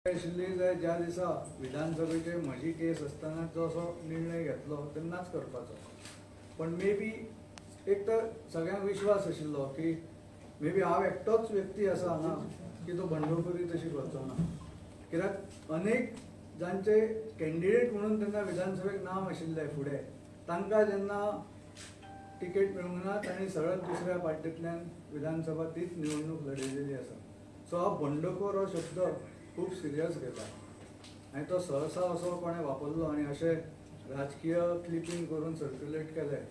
आशिल्ली जाय ज्या दिसा विधानसभेचे म्हजी केस आसतना जो असो निर्णय घेतलो तेन्नाच करपाचो. पण मे बी एक तर सगळ्यांक विश्वास आशिल्लो की मे बी हांव एकटोच व्यक्ती आसा हांगा की तो बंडखोरी तशी करचो ना. कित्याक अनेक जांचे कॅन्डिडेट म्हणून तेन्ना विधानसभेक नांव आशिल्लें फुडें तांकां जेन्ना टिकेट मेळूंक ना तांणी सरळ दुसऱ्या पार्टींतल्यान विधानसभा तीच निवडणूक लडयलेली आसा. सो हांव बंडखोर हो शब्द खूब सिरियस घेता आनी तो सहसा असो कोणें वापरलो आनी अशें राजकीय क्लिपिंग करून सर्क्युलेट केलें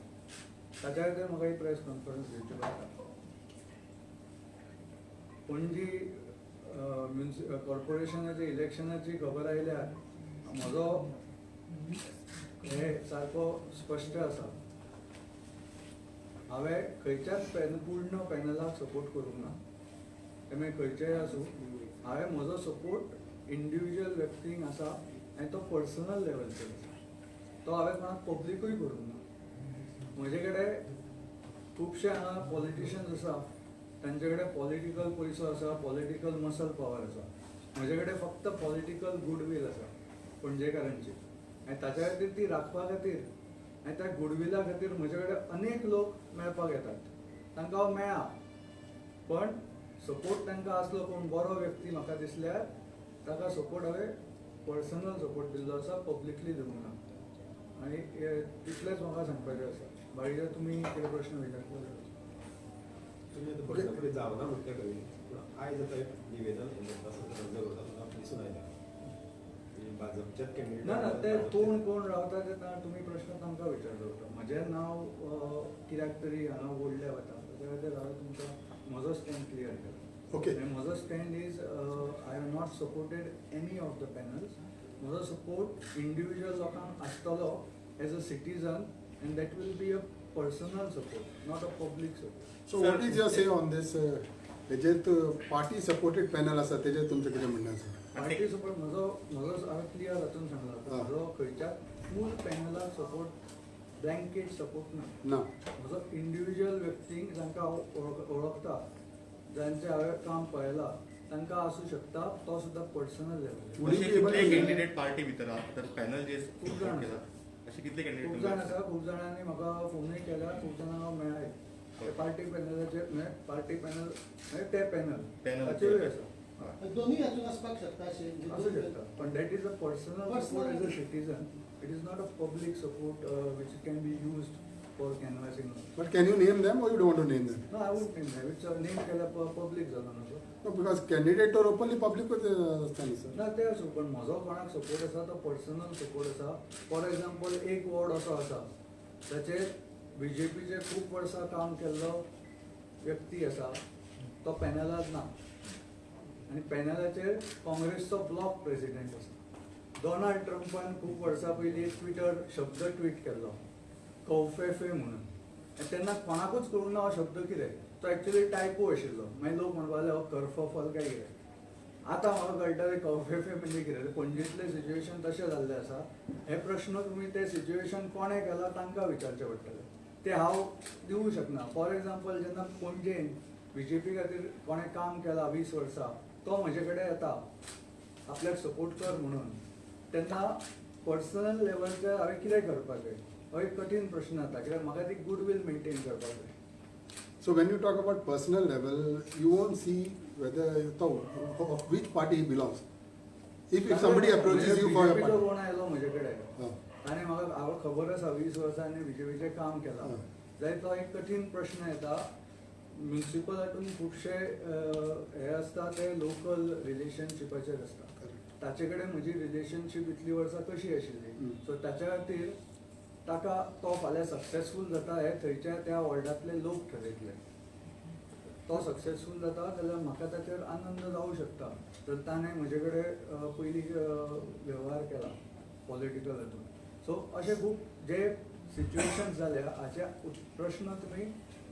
ताच्या खातीर म्हाका एक प्रेस कॉन्फरन्स घेवची पडटा. पणजी कॉर्पोरेशनाच्या इलेक्शनाची खबर आयल्यार म्हजो हे सारको स्पश्ट आसा. हांवें खंयच्याच पूर्ण पॅनलाक सपोर्ट करूंक ना. ते मागीर खंयचेय आसूं. हांवें म्हजो सपोर्ट इंडिविज्युअल व्यक्तींक आसा आनी तो पर्सनल लेवलचेर आसा. तो हांवें कोणाक पब्लिकूय करूंक ना. म्हजे कडेन खुबशे हांगा पॉलिटिशियन्स आसा तांचे कडेन पॉलिटिकल पयसो आसा, पॉलिटिकल मसल पावर आसा. म्हजे कडेन फक्त पॉलिटिकल गुडवील आसा पणजेकारांची आनी ताच्या खातीर ती राखपा खातीर आनी त्या गुडविला खातीर म्हजे कडेन अनेक लोक मेळपाक येतात. तांकां हांव मेळ्ळा पण सपोर्ट तांकां आसलो कोण बरो व्यक्ती म्हाका दिसल्यार ताका सपोर्ट हांवें पर्सनल सपोर्ट दिल्लो आसा, पब्लिकली दिवंक ना. आनी तितलेंच म्हाका सांगपाचें आसा. बाकीचे तुमी कितें प्रश्न विचारतले तुम्ही आता बसण्यापुढे जावना म्हटल्या कवी पूण आयज आतां एक निवेदन अर्ज करता तुका दिसून आयला भाजपच्याच कॅन्डिडेट ना ते कोण रावता ते तुमी प्रश्न तांकां विचारचो. म्हजें नांव कित्याक तरी हांगा ओडलें वता ताच्या खातीर हांवें तुमकां म्हजो स्टँड क्लियर केला. Okay. म्हजो stand is I have not supported any of the panels. म्हजो सपोर्ट इंडिविज्युअल लोकांक आसतलो as a citizen and that will be a personal support, not a public support. So what is your say on this? हेजेर party supported panel आसा तेजेर तुमचें कितें म्हणणें आसा? पार्टी सपोर्ट म्हजो हांवें क्लियर हातून सांगला. म्हजो खंयच्याच फूल पॅनलाक सपोर्ट ब्लँकेट सपोर्ट ना. म्हजो इंडिविज्युअल व्यक्तींक जांकां हांव वळखता, जांचें हांवें काम पळयलां तांकां आसूं शकता. तो सुद्दां पर्सनल लेवल. कॅन्डिडेट पार्टी भितर आहा तर पॅनल जे खूब जाण आसा. असे कितले खूब कॅन्डिडेट जाण आसा. खूब जाणांनी म्हाका फोनूय केला. खूब जाणांक हांव मेळ्ळाय. पार्टी पॅनलाचेर पार्टी पॅनल ते पॅनल ताचेरूय आसा. दोन्ही हातून आसपाक शकता अशें आसूं शकता. पण that is a personal support age a citizen. It is not a public support which can be used for canvassing. But can you name them or you don't want to name them? No, I won't name them. It's a name केल्या public जालो न्हू. No, because candidate तर openly publicच आसता न्ही sir. ना ते आसूं पण म्हजो कोणाक सपोर्ट आसा तो पर्सनल सपोर्ट आसा. फॉर एग्जाम्पल एक वॉर्ड असो आसा ताचेर BJPचे खूब वर्सां काम केल्लो व्यक्ती आसा. तो पॅनलांत ना आनी पॅनलाचेर काँग्रेसचो ब्लॉक प्रेसिडेंट आसा. डोनाल्ड ट्रंपान खूब वर्सां पयलीं ट्विटर शब्द ट्वीट केल्लो कौफेफे म्हणून. तेन्ना कोणाकूच कळूंक ना हो शब्द कितें. तो एक्चुअली टायपो आशिल्लो. मागीर लोक म्हणपाक लागले हो कर्फफल काय कितें. आतां म्हाका कळटा कौफेफे म्हणजे कितें. पणजेंतलें सिच्युएशन तशें जाल्लें आसा. हे प्रश्न तुमी तें सिच्युएशन कोणें केलां तांकां विचारचें पडटलें. ते हांव दिवंक शकना. फॉर एग्जाम्पल जेन्ना पणजेन BJP खातीर कोणें काम केलां 20 वर्सां तो म्हजे कडेन येता आपल्याक सपोर्ट कर म्हणून, तेन्ना पर्सनल लेवलचेर हांवें कितें करपाचें हो एक कठीण प्रश्न जाता. कित्याक म्हाका ती गुडवील मेंटेन करपाक जाय. So when you talk about personal level, you won't see whether of which party he belongs. If somebody approaches you for a BJP चो party. कोण आयलो म्हजे कडेन आनी म्हाका हांव खबर आसा 20 वर्सांनी BJPचें काम केलां जाल्यार तो एक कठीण प्रश्न येता. म्युनिसिपल हातून खुबशे हे आसता ते लोकल रिलेशनशिपाचेर आसता. ताचे कडेन म्हजी रिलेशनशीप इतली वर्सां कशी आशिल्ली. सो ताच्या खातीर ताका तो फाल्यां सक्सेसफूल जाता हे थंयच्या त्या वॉर्डांतले लोक ठरयतले. तो सक्सेसफूल जाता जाल्यार म्हाका ताचेर आनंद जावं शकता तर ताणें म्हजे कडेन पयलीं वेव्हार केला पॉलिटिकल हातून. सो अशें खूब जे सिच्युएशन्स जाल्या हाचे प्रश्न तुमी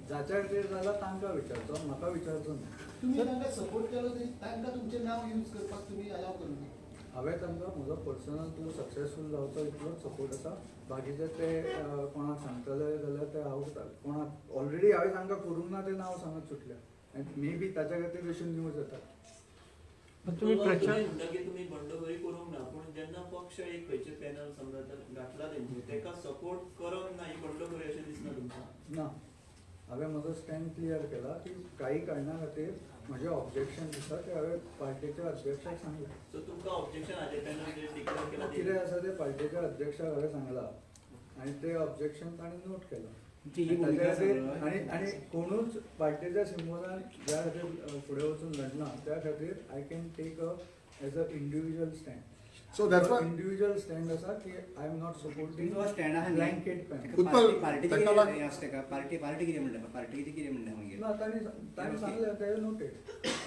जाच्या खातीर जाल्यार तांकां विचारचो, म्हाका विचारचो न्ही. तुम्ही तांकां सपोर्ट केलो तरी तांकां तुमचें नांव यूज करपाक तुमी अलाव करूंक ना. हांवें तांकां म्हजो पर्सनल तूं सक्सेसफूल जावचो इतलोच सपोर्ट आसा. बाकीचे ते कोणाक सांगतले जाल्यार ते हांव कोणाक ऑलरेडी हांवें तांकां करूंक ना तें नांव सांगत सुटलें. आनी मे बी ताच्या खातीर अशी न्यूज येता. तुम्ही प्रचार पॅनल समजा जर घातला तेंची तेका सपोर्ट करप नाही म्हणलो खंय अशें दिसना तुमकां? ना हांवें म्हजो स्टँड क्लियर केला की काही कारणां खातीर म्हजें ऑब्जेक्शन दिसता तें हांवें पार्टीच्या अध्यक्षाक सांगलें. सो तुमकां ऑब्जेक्शन हाजे पॅनल जे डिक्लेअर केला कितें आसा तें पार्टीच्या अध्यक्षाक हांवें सांगलां आनी तें ऑब्जेक्शन ताणें नोट केलां. ती ही भूमिका ताच्या खातीर सांगला. आनी कोणूच पार्टीच्या सिम्बॉलान ज्या खातीर फुडें वचून लढना त्या खातीर I can take as a individual stand. So that's why individual stand आसा की आय एम नॉट सपोर्टिंग तुमचो स्टँड आहा न्ही? Blanket pan. उत्पल, पार्टी ताका लाग- कितें आसता का पार्टी कितें म्हणटा पार्टी कितें म्हणटा मागीर ना ताणें सांगलें तें नोटेड.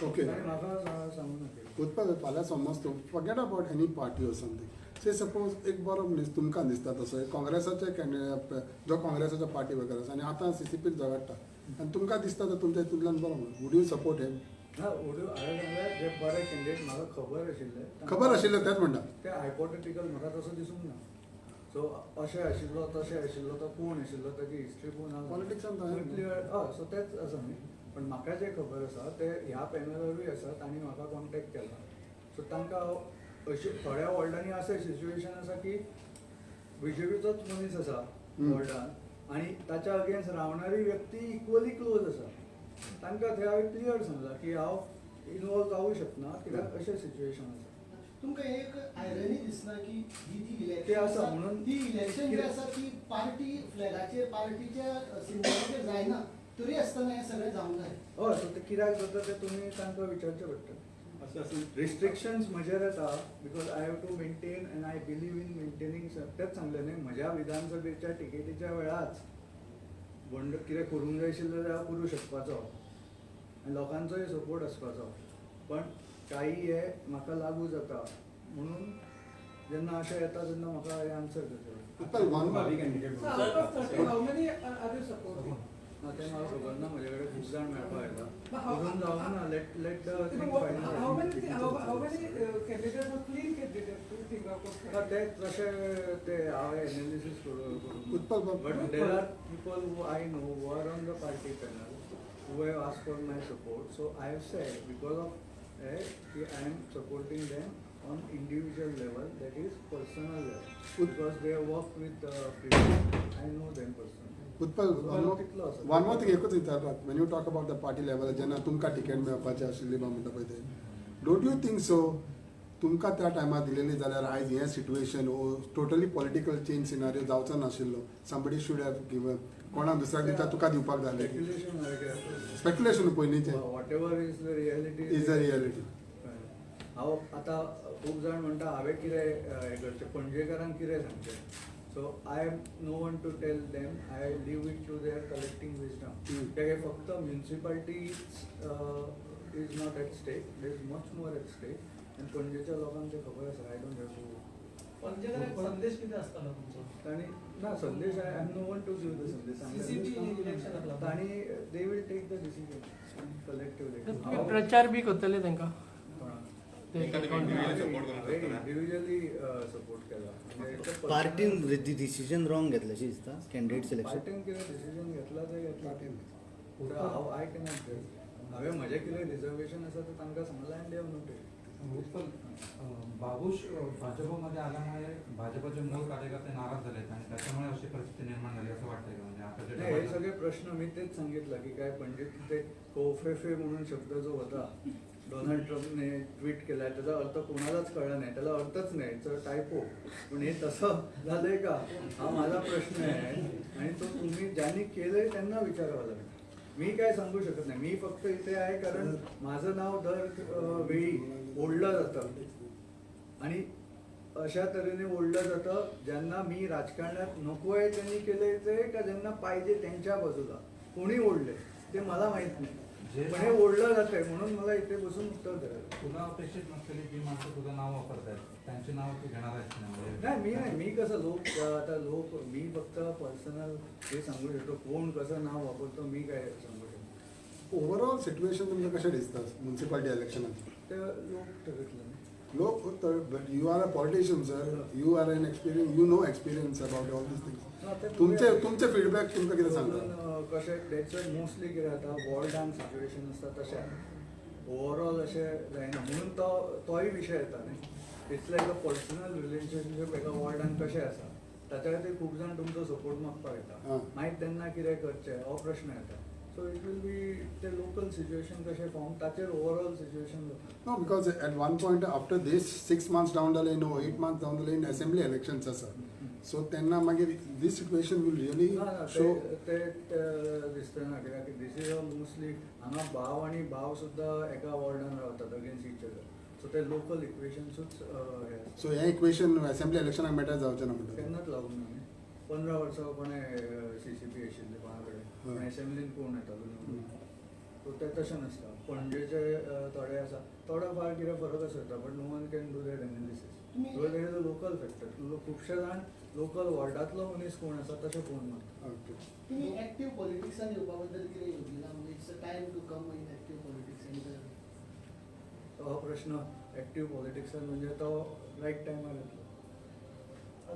Okay. ताणें म्हाका सांगूं ना. उत्पल फाल्यां समज तूं फॉरगेट अबाउट एनी पार्टी और समथींग से सपोज एक बरो मनीस तुमकां दिसता तसो एक काँग्रेसाचे कॅन्डिडेट जो काँग्रेसाच्या पार्टी वगैरे आसा आनी आतां CCPत झगडटा आनी तुमकां दिसता तो तुमच्या हितूंतल्यान बरो म्हणून वूड यू सपोर्ट हेम? ना हांवें सांगलें जे बरे कॅन्डिडेट म्हाका खबर आशिल्ले खबर आशिल्लें तेंच म्हणटा. ते हायपोथेटिकल म्हाका तसो दिसूंक ना. सो अशें आशिल्लो तशें आशिल्लो तो कोण आशिल्लो ताची हिस्ट्री कोण Politicsन तो आहे. क्लियर हय सो तेंच आसा न्ही. पण म्हाका जे खबर आसा ते ह्या पॅनलारूय आसात आनी म्हाका कॉन्टेक्ट केला. सो तांकां अशें थोड्या वॉर्डांनी अशें सिच्युएशन आसा की BJPचोच मनीस आसा वॉर्डान आनी ताच्या अगेन्स्ट रावणारी व्यक्ती इक्वली क्लोज आसा. तांकां थंय हांवें क्लियर सांगलां की हांव इनवॉल्व जावूं शकना कित्याक अशें सिच्युएशन आसा. तुमकां एक आयरनी दिसना की ही जी ते इलेक्शन आसा म्हणून ती इलेक्शन जे आसा ती पार्टी फ्लॅगाचेर पार्टीच्या सिम्बॉलाचेर जायना तरी आसतना हें सगळें जावंक जाय. हय सो ते कित्याक जाता तें तुमी तांकां विचारचें पडटा. असं असून रिस्ट्रिक्शन्स म्हजेर येता because I have to maintain and I believe in maintaining. तेच सांगलें न्ही म्हज्या विधानसभेच्या टिकेटीच्या वेळाच बंड कितें करूंक जाय आशिल्लें तें हांव करूं शकपाचो आनी लोकांचोय सपोर्ट आसपाचो. पण काही हे म्हाका लागू जाता म्हणून जेन्ना अशें येता तेन्ना म्हाका हे आन्सर करचें Utpal one So out of 30, how many are you supporting? ना तें म्हाका खबर ना. म्हजे कडेन खूब जाण मेळपाक येता. But how- करून जावं ना. Let You know what, how many candidates are clean candidates do you think out of 30? ते तशें ते हांवें एनालिसीस करून उत्पल बाब- but there are people who I know who are on the party panel who have asked for my support. So I have said because of की I am supporting them on individual level that is personal level because they work with people I know them personally. Utpal कितलो आसा? One more thing एकूच विचारतात when you talk about the party level जेन्ना तुमकां ticket मेळपाची आशिल्ली बा म्हणटा पळय ते डोंट यू थिंक सो तुमकां त्या टायमार दिलेली जाल्यार आयज हें situation totally political change scenario जावचो नाशिल्लो. समबडी शूड हॅव गिवन कोणाक दुसऱ्याक दिता तुका दिवपाक जालें. स्पेक्युलेशन स्पेक्युलेशन पयलींचें what ever is the reality is the reality. हांव आतां खूब जाण म्हणटा हांवें कितें हें करचें पणजेकारांक कितें सांगचें. So I am no one to tell them. I leave it to their collecting wisdom. ते फक्त municipality is not at stake. There is much more at stake आनी पणजेच्या लोकांक तें खबर आसा. आय डोंट हॅव टू पंचेकराक संदेश कितें आसतलो तुमचो? तांणी ना संदेश I am no one to give the संदेश CCP इलेक्शनाक लागून. तांणी they will take the decision collectively. तुम्ही प्रचार बी करतले तांकां एखादी individual support करून करतले. इंडिव्हिज्युअली सपोर्ट केला. पार्टीन डिसिजन रॉंग घेतल्याशी दिसता कॅन्डिडेट सिलेक्शन. पार्टीन कितें डिसिजन घेतला ते घेतला. हांव आय कॅनॉट टेल. हांवें म्हजें कितें रिजर्वेशन आसा तें तांकां सांगलां आनी देव नोटीस. उत्पल बाबूश भाजपमध्ये आल्यामुळे भाजपचे मूळ कार्यकर्ते नाराज झालेत आणि त्याच्यामुळे अशी परिस्थिती निर्माण झाली असं वाटतंय का? म्हणजे आता नाही, हे जे सगळे प्रश्न मी तेच सांगितलं की काय पंडित ते कोफेफे म्हणून शब्द जो होता डोनाल्ड ट्रम्पने ट्विट केलाय त्याचा अर्थ कोणालाच कळला नाही. त्याला अर्थच नाही. It's typo. पण हे तसं झालंय का हा माझा प्रश्न आहे आणि तो तुम्ही ज्यांनी केलंय त्यांना विचारावं लागेल. मी काय सांगू शकत नाही. मी फक्त इथे आहे कारण माझं नाव दर वेळी ओढलं जातं आणि अशा तऱ्हेने ओढलं जातं ज्यांना मी राजकारणात नको आहे त्यांनी केलंय ते का ज्यांना पाहिजे त्यांच्या बाजूला कोणी ओढले ते मला माहित नाही. पण हे ओढलं जात आहे म्हणून मला इथे बसून उत्तर द्यायला. तुला अपेक्षित नसलेली जी माणसं तुझं नाव वापरतायत त्यांची नाव तू घेणार आहेस नाही मी नाही. मी कसं आता लोक मी फक्त पर्सनल हे सांगू शकतो. कोण कसं नाव वापरतो मी काय सांगू शकतो. ओवरऑल सिच्युएशन तुमकां कशें दिसता म्युनिसिपालिटी इलेक्शनात? ते लोक ठरतले. लोक but you are a politician sir. You are an experience. You know experience about all these things. तुमचे फीडबॅक तुमकां कितें सांगता? कशें डेट्स मोस्टली कितें जाता वॉर्डान सिच्युएशन आसता तशें ओवरऑल अशें जायना म्हणून तोय विशय येता न्ही. It's like a personal relationship एका वॉर्डान कशें आसा ताच्या खातीर खूब जाण तुमचो सपोर्ट मागपाक येता आं. मागीर तेन्ना कितें करचें हो प्रश्न येता सो इट वील बी ते लोकल सिच्युएशन कशें फॉर्म ताचेर ओवरऑल सिच्युएशन जाता No, because at one point after this 6 months down the line or 8 months down the line assembly elections are. So then this situation will really ना ना show. ते दिसतना कित्याक this is mostly हांगा भाव आनी भाव सुद्दां एका वॉर्डान रावतात अगेन्स्ट इच अदर सो ते लोकल इक्वेशन्सूच हे आसा. So हे equation assembly election मॅटर जावचें ना म्हणटा. केन्नाच लागूंक ना न्ही 15 वर्सां कोणें CCP आशिल्ले कोणा कडेन हय. आनी असेंब्लीन कोण येतालो न्हू सो ते तशें नासता पणजेचे थोडे आसा थोडो फार कितें फरक आसता but no one can do that analysis तुम्ही- so there is a local factor खुबशे जाण लोकल वॉर्डांतलो मनीस कोण आसा तशें कोण मागता Okay. तुम्ही ऍक्टिव्ह पॉलिटिक्सान येवपा बद्दल कितें योजिना म्हणजे it's a time to come in active politics and हो प्रश्न एक्टिव्ह पॉलिटिक्सान म्हणजे तो रायट टायमार येतलो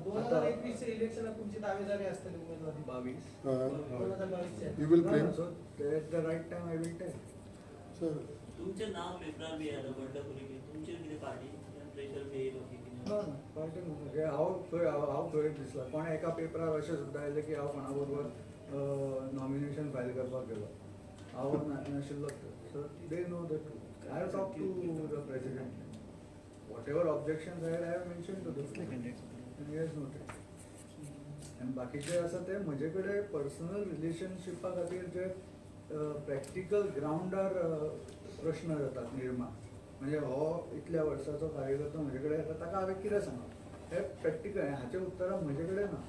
2021 च्या इलेक्शनात तुमची दावेदारी असतली उमेदवारी 22 2022 च्या You will claim. So at the right time I will tell So तुमचे नाव पेपरार बी येयला बंडखोरी बी तुमचे कितें पार्टी प्रेशर बी येयलो की कितें ना पार्टी म्हणजे हांव खंय दिसला कोण एका पेपरार अशें सुद्दां आयलें की हांव कोणा बरोबर नॉमिनेशन फायल करपाक गेलो हांव नाशिल्लो so they know the truth I talk to the president whatever objections I have mention to the president he has noted आनी बाकीचे आसा ते म्हजे कडेन पर्सनल रिलेशनशिपा खातीर जे प्रॅक्टिकल ग्रावंडार प्रश्न जातात निर्माण म्हणजे हो इतल्या वर्साचो कार्यकर्तो म्हजे कडेन येता ताका हांवें कितें सांगप हे प्रॅक्टिकल हाचे उत्तरां म्हजे कडेन ना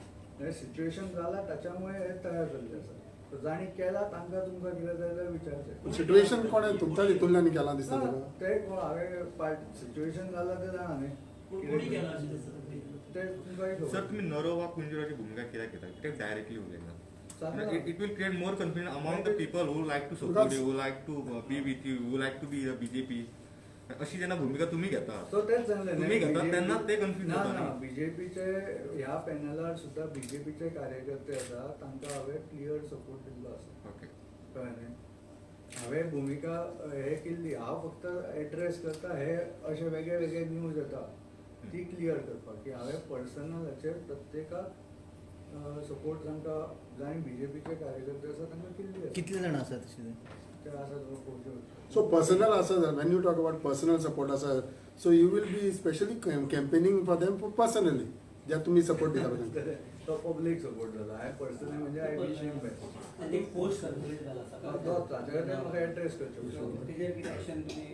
हे सिच्युएशन जाला ताच्यामुळे हे तयार जाल्ले आसा सो जाणी केला तांकां तुमकां कितें जाय जाल्यार विचारचें सिच्युएशन कोणें तुमच्या हितूंतल्यान केलां दिसता ना, तुका? ते कोण हांवें सिच्युएशन जाला ते जाणा न्ही कोणी केला अशें दिसता ते तुमकांय सर खबर तुम्ही नरो वा कुंजराची भूमिका कित्याक घेता कित्याक डायरेक्टली उलयना सांगा. It will create more confusion among the people who like to support you who like to be with you who like to be BJP अशी जेन्ना भूमिका तुम्ही घेता सो तेच सांगलें न्ही, तुम्ही घेता BJP तेन्ना ते कन्फ्युज ना जाता ना न्ही. बीजेपीचे ह्या पॅनलार सुद्दां बीजेपीचे कार्यकर्ते आसा तांकां हांवें क्लियर सपोर्ट दिल्लो आसा ओके कळ्ळें न्ही हांवें भुमिका हे केल्ली हांव फक्त एड्रेस करता हे अशे वेगळे वेगळे न्यूज येता ती क्लियर करपाक की हांवें पर्सनल हाचेर प्रत्येकाक सपोर्ट तांकां जाणी बीजेपीचे कार्यकर्ते आसा तांकां केल्ली आसा कितले जाण आसा तशे ते आसा पळोवचे So personal asa, when you talk about personal support asa, so you will be especially campaigning for them for personally. ज्या तुम्ही सपोर्ट दिला पाहिजे. तो पब्लीक सपोर्ट जाला हांवें पर्सनली म्हणजे आय विश हिम बेस्ट आणि एक पोस्ट सर्क्युलेट झाला तोच ताचे खातीर म्हाका एड्रेस करचें पडटलें. तेजेर कितें एक्शन तुमी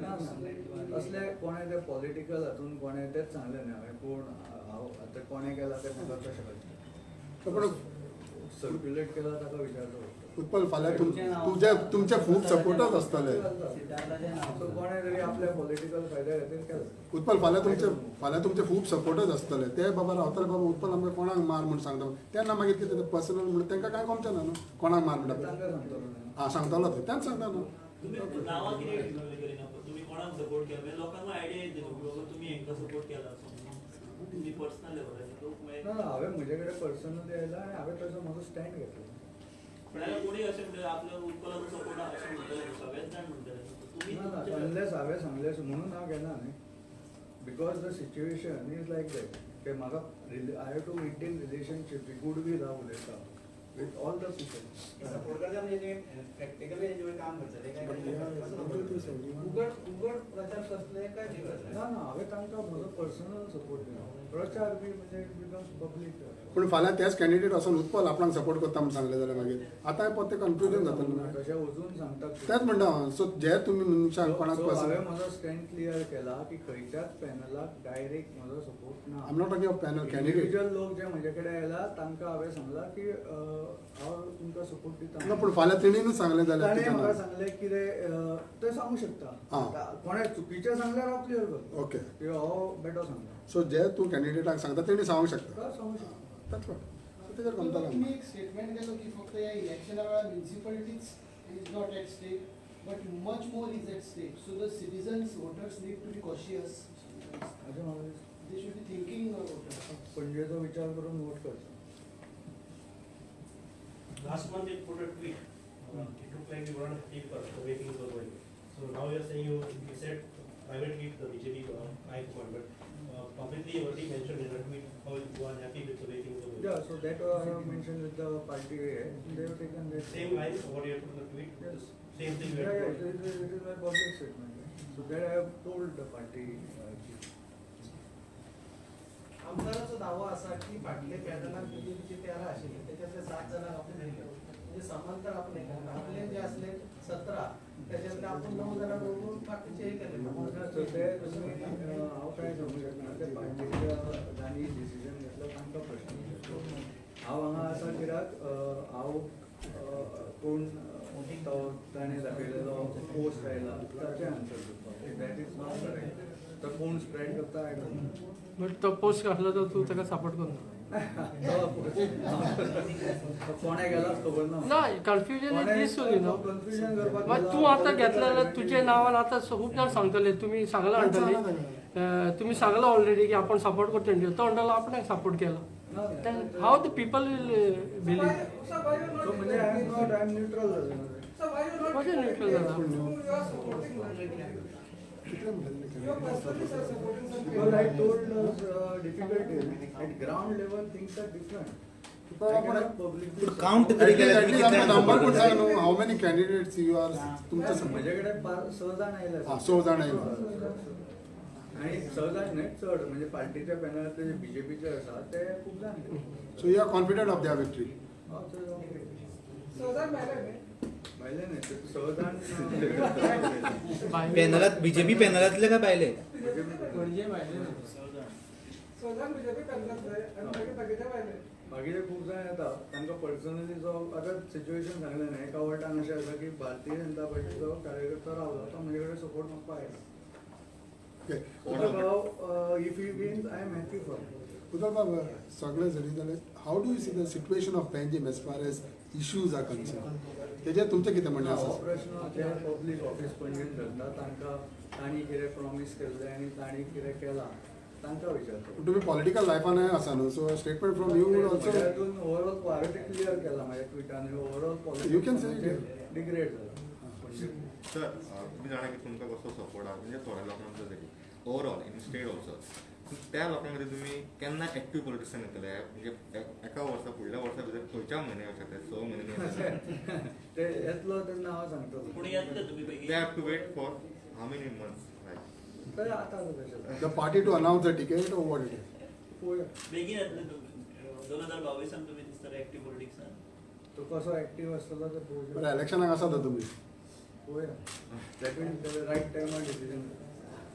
ना ना असले कोणें ते पॉलिटिकल हातून कोणें तेच सांगलें न्ही हांवें कोण हांव आतां कोणें केला तें म्हाका तशें कळचें पण सर्क्युलेट केला ताका विचारचो पडटलो. उत्पल फाल्यां तुमचे खूप सपोर्टच असतले. सिद्धार्थाचें नांव सो कोणें तरी आपल्या पॉलिटिकल फायद्या खातीर केलें उत्पल फाल्यां तुमचे खूप सपोर्टच असतले. ते बाबा रावतले बाबा उत्पल आमकां कोणाक मार म्हूण सांगता तेन्ना मागीर कितें पर्सनल म्हणून तांकां कांय कळचें ना न्हू कोणाक मार म्हणटा तांकां सांगतलो न्ही. हां सांगतालो तो तेंच सांगता न्हू. तुम्ही नावां कितें डिक्लेअर करिना तुम्ही कोणाक सपोर्ट केला म्हणजे लोकांक आयडिया येते न्हू की बाबा तुम्ही हांकां सपोर्ट केला तुम्ही पर्सनल लेवलाचेर लोक ना मागीर ना हांवें म्हजे कडेन पर्सनली आयला आनी हांवें तसो म्हजो स्टँड घेतलो. पण आतां कोणी अशें म्हणटलें आपल्या उत्पलाचो सपोर्ट आहा अशें म्हणटलें सगळेच जाण म्हणटले तुम्ही ना ना तुमच्या- अनलेस हांवें सांगलें म्हणून हांव घेना न्ही because the situation is like that की म्हाका I have to maintain relationship we good will हांव उलयता with all the people support करता म्हणजे जे प्रॅक्टिकली जे काम करता ते काय उघड प्रचार करतले काय ते करतले ना ना हांवें तांकां म्हजो पर्सनल सपोर्ट दिलो प्रचार बी म्हणजे बिकम्स पब्लीक पूण फाल्यां तेच कॅन्डिडेट वचून उत्पल आपणाक सपोर्ट करता म्हूण सांगलें जाल्यार मागीर आतां परते कन्फ्युजन जातलें न्हू. तशें वचून सांगता तेच म्हणटा हांव. सो जे तुमी मनशाक कोणाक So, हांवें पर्सनल म्हजो स्टँड क्लियर केला की खंयच्याच पॅनलाक डायरेक्ट म्हजो सपोर्ट ना I am not talking of panel candidate. Individual लोक जे म्हजे कडेन येला तांकां हांवें सांगला की हांव तुमकां सपोर्ट दिता ना पूण फाल्यां तेणीनूच सांगलें जाल्यार ताणें कितें म्हाका ना. सांगलें कितें ते सांगू शकता आं. कोणें चुकीचें सांगल्यार हांव क्लियर करता ओके. की हो बेटो सांगता सो जे तूं कॅन्डिडेटाक सांगता तेणी सांगूंक शकता. काय सांगू शकता That's what. So तेजेर गमतलो तुम्ही एक स्टेटमेंट केलो की फक्त या इलेक्शना वेळार municipalities is not at stake but much more is at stake so the citizens voters need to be cautious अशें म्हाका दिसता. They should be thinking voters पणजेचो विचार करून वोट करचो. Last month it put a tweet. It looked like we were on a paper, the way things were going. So now you're saying you said privately the BJP high command, but completely already mentioned in the tweet how you are happy with the way things are going. Yeah, so that I have mentioned with the party, they have taken that. Same lines, what you have put in the tweet, Yes. same thing you Yeah, have yeah, put. it is my public statement. So that I have told the party. आमदाराचो दावा असा की फाटले पॅनलाक बीजेपीचे 13 आशिल्ले त्याच्यातले 7 जणांक आपण दिले म्हणजे समांतर आपण हे केलं. आपले जे असले 17 त्याच्यातले आपण 9 जणांना निवडून बाकीचे हे केले So ते तुम्ही हांव काय सांगू शकना ते पार्टीच्या जाणी डिसिजन घेतलो तांकां प्रश्न विचारचो. हांव हांगा आसा कित्याक हांव कोण तो ताणें दाखयलेलो पोस्ट आयला ताचे आन्सर दिवपाक दॅट इज नॉट करेक्ट. तो कोण स्प्रेड करता आय डोंट नो. बट तो पोस्ट घातलो तर तू ताका सपोर्ट करना कोणे गेला खबर ना. ना confusion is this only no confusion करपाक मग तू आता घेतलेलं तुझे नावान आता खूप जण सांगतले तुम्ही सांगला म्हणटले तुम्ही सांगला ऑलरेडी की आपण सपोर्ट करतो तो म्हणटलो आपण सपोर्ट केला then how the people will believe So म्हणजे आय एम न्यूट्रल जालो. कशें न्यूट्रल जाता Because I told difficulties at ground level things are different. I cannot publicly count say. तरी At केल्यार least तुम्ही आपला कितल्या number पण support सांग करता? न्हू, how many candidates you are तुमचं समज. माझ्याकडे 6 जाण आयले. हा, 6 जाण आयले. आणि 6 जाण न्हय चड म्हणजे पार्टीच्या पॅनलांतले जे बीजेपीचे आसा ते खूप जाण आयले. So you are confident of their victory. भायले न्हय 6 जाण पॅनलात बीजेपी पॅनलातले काय पाहिले मागीर खूप जाण येता तांकां पर्सनली जो आतां सिच्युएशन सांगलें न्हय एका वाटान अशें आसा की भारतीय जनता पार्टीचो कार्यकर्ता रावलो तो म्हजे कडेन सपोर्ट मागपाक आयला. Okay. If he wins, I am happy for him. Udal Babu, सगळे जरी जाले, how do you see the situation of Panjim as far as issues are concerned? तेजेर तुमचें कितें म्हणणें हो आसा? प्रश्न जे पब्लीक ऑफिस पणजेन धरता तांकां तांणी कितें प्रॉमीस केल्लें आनी तांणी कितें केलां तांकां विचारता. तुमी पॉलिटिकल लायफान आसा न्हू, so statement from you would also. हातून ओवरऑल पार्टी क्लियर केला म्हाज्या ट्विटान overall You can say it. Degrade जाला. सर तुम्ही जाणा की तुमकां कसो सपोर्ट आहा म्हणजे थोड्या लोकांचो तरी ओवरऑल इन स्टेट ऑल्सो त्या लोकां खातीर तुमी केन्ना एक्टिव्ह पॉलिटिक्सान येतले म्हणजे एका वर्सा फुडल्या वर्सा भितर खंयच्या म्हयने अशें ते 6 म्हयने ते येतलो तेन्ना हांव सांगतलो. पूण येतले तुमी they begin have to wait for how many months like तर आतां तशें The party to announce the ticket or what it is? पळोवया बेगीन येतले तुमी 2022 तुमी दिसता एक्टिव्ह पॉलिटिक्सान. तो कसो एक्टिव्ह आसतलो ते पळोवया. बरं इलेक्शनाक आसा तर तुमी. पळोवया दॅट मीन्स रायट टायमार डिसिजन.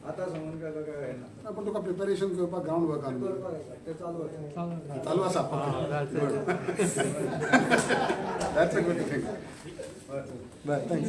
आतां सांगून काय काय जायना. पण तुका प्रिपरेशन करपाक ग्राउंड वर्क आहा. करपाक आसा ते चालू आसा. चालू आसा. That's a good thing. Bye, thanks.